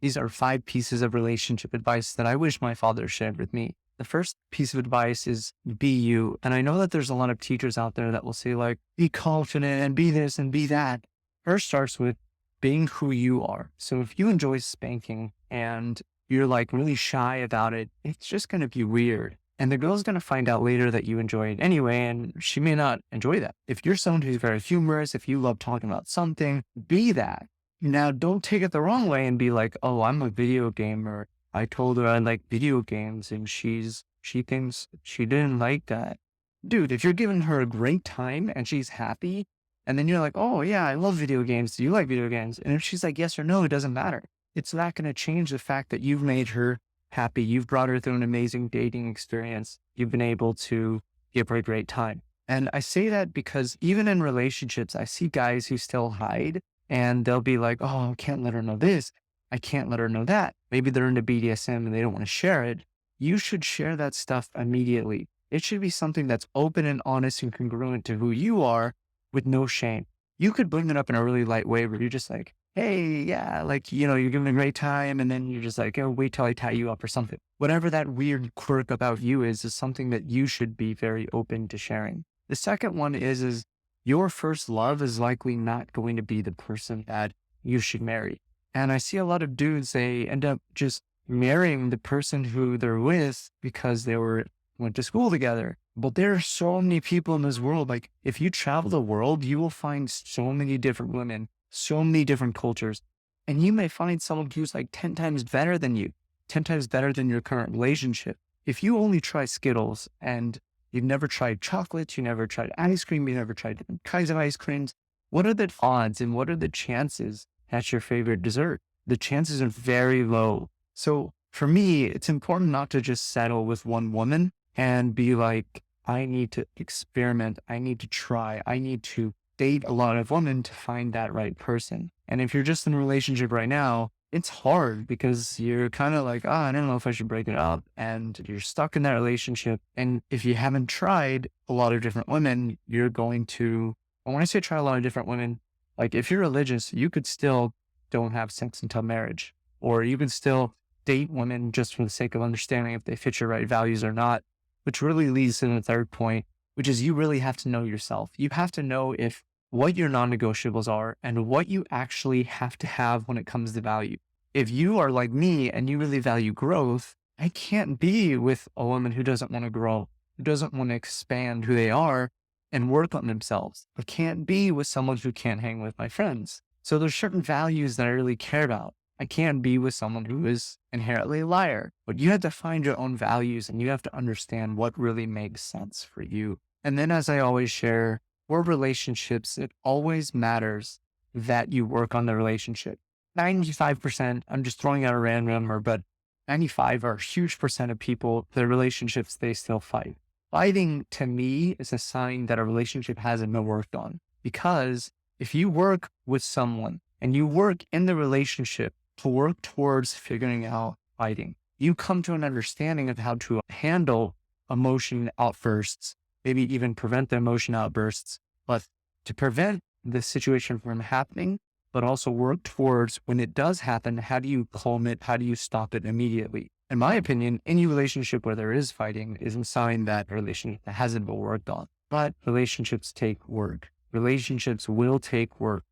These are 5 pieces of relationship advice that I wish my father shared with me. The first piece of advice is be you. And I know that there's a lot of teachers out there that will say like, be confident and be this and be that. First starts with being who you are. So if you enjoy spanking and you're like really shy about it, it's just going to be weird. And the girl's going to find out later that you enjoy it anyway, and she may not enjoy that. If you're someone who's very humorous, if you love talking about something, be that. Now, don't take it the wrong way and be like, oh, I'm a video gamer. I told her I like video games and she thinks she didn't like that. Dude, if you're giving her a great time and she's happy, and then you're like, oh yeah, I love video games. Do you like video games? And if she's like, yes or no, it doesn't matter. It's not going to change the fact that you've made her happy. You've brought her through an amazing dating experience. You've been able to give her a great time. And I say that because even in relationships, I see guys who still hide and they'll be like, oh, I can't let her know this. I can't let her know that. Maybe they're into BDSM and they don't want to share it. You should share that stuff immediately. It should be something that's open and honest and congruent to who you are with no shame. You could bring it up in a really light way where you're just like, hey, yeah, like, you're giving a great time. And then you're just like, oh, wait till I tie you up or something. Whatever that weird quirk about you is something that you should be very open to sharing. The second one is your first love is likely not going to be the person that you should marry. And I see a lot of dudes, they end up just marrying the person who they're with because they went to school together. But there are so many people in this world. Like if you travel the world, you will find so many different women, so many different cultures. And you may find someone who's like 10 times better than you, 10 times better than your current relationship. If you only try Skittles and you've never tried chocolates, you never tried ice cream, you never tried different kinds of ice creams, what are the odds and what are the chances that's your favorite dessert? The chances are very low. So for me, it's important not to just settle with one woman and be like, I need to experiment. I need to try. I need to date a lot of women to find that right person. And if you're just in a relationship right now, it's hard because you're kind of like, I don't know if I should break it up. And you're stuck in that relationship. And if you haven't tried a lot of different women, you're going to, and when I say try a lot of different women, like if you're religious, you could still don't have sex until marriage, or you can still date women just for the sake of understanding if they fit your right values or not, which really leads to the third point, which is you really have to know yourself. You have to know if what your non-negotiables are and what you actually have to have when it comes to value. If you are like me and you really value growth, I can't be with a woman who doesn't want to grow, who doesn't want to expand who they are and work on themselves. I can't be with someone who can't hang with my friends. So there's certain values that I really care about. I can't be with someone who is inherently a liar, but you have to find your own values and you have to understand what really makes sense for you. And then as I always share, for relationships, it always matters that you work on the relationship. 95%, I'm just throwing out a random number, but 95 are a huge percent of people, their relationships, they still fight. Fighting to me is a sign that a relationship hasn't been worked on, because if you work with someone and you work in the relationship to work towards figuring out fighting, you come to an understanding of how to handle emotion outbursts, maybe even prevent the emotion outbursts, but to prevent the situation from happening, but also work towards when it does happen, how do you calm it? How do you stop it immediately? In my opinion, any relationship where there is fighting is a sign that a relationship hasn't been worked on. But relationships take work. Relationships will take work,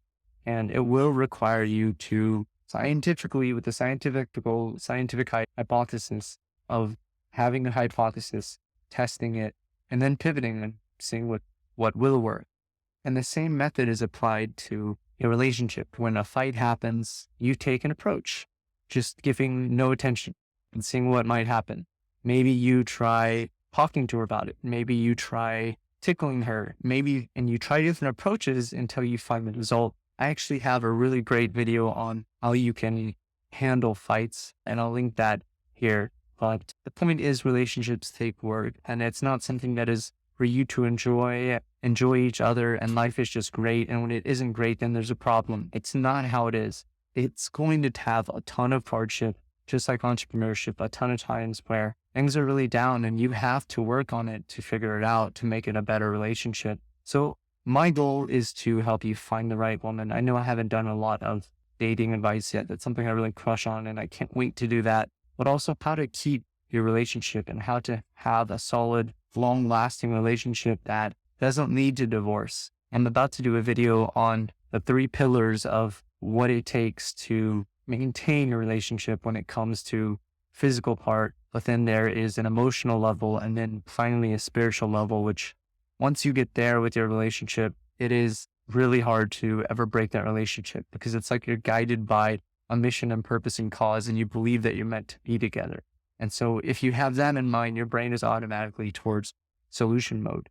and it will require you to scientifically, with the scientific hypothesis of having a hypothesis, testing it, and then pivoting and seeing what will work. And the same method is applied to a relationship. When a fight happens, you take an approach, just giving no attention and seeing what might happen. Maybe you try talking to her about it. Maybe you try tickling her, and you try different approaches until you find the result. I actually have a really great video on how you can handle fights, and I'll link that here. But the point is, relationships take work, and it's not something that is for you to enjoy each other, and life is just great. And when it isn't great, then there's a problem. It's not how it is. It's going to have a ton of hardship, just like entrepreneurship, a ton of times where things are really down and you have to work on it to figure it out, to make it a better relationship. So my goal is to help you find the right woman. I know I haven't done a lot of dating advice yet. That's something I really crush on, and I can't wait to do that. But also how to keep your relationship and how to have a solid, long lasting relationship that doesn't lead to divorce. I'm about to do a video on the 3 pillars of what it takes to maintain a relationship when it comes to physical part, but then there is an emotional level and then finally a spiritual level, which once you get there with your relationship, it is really hard to ever break that relationship because it's like you're guided by a mission and purpose and cause, and you believe that you're meant to be together. And so if you have that in mind, your brain is automatically towards solution mode.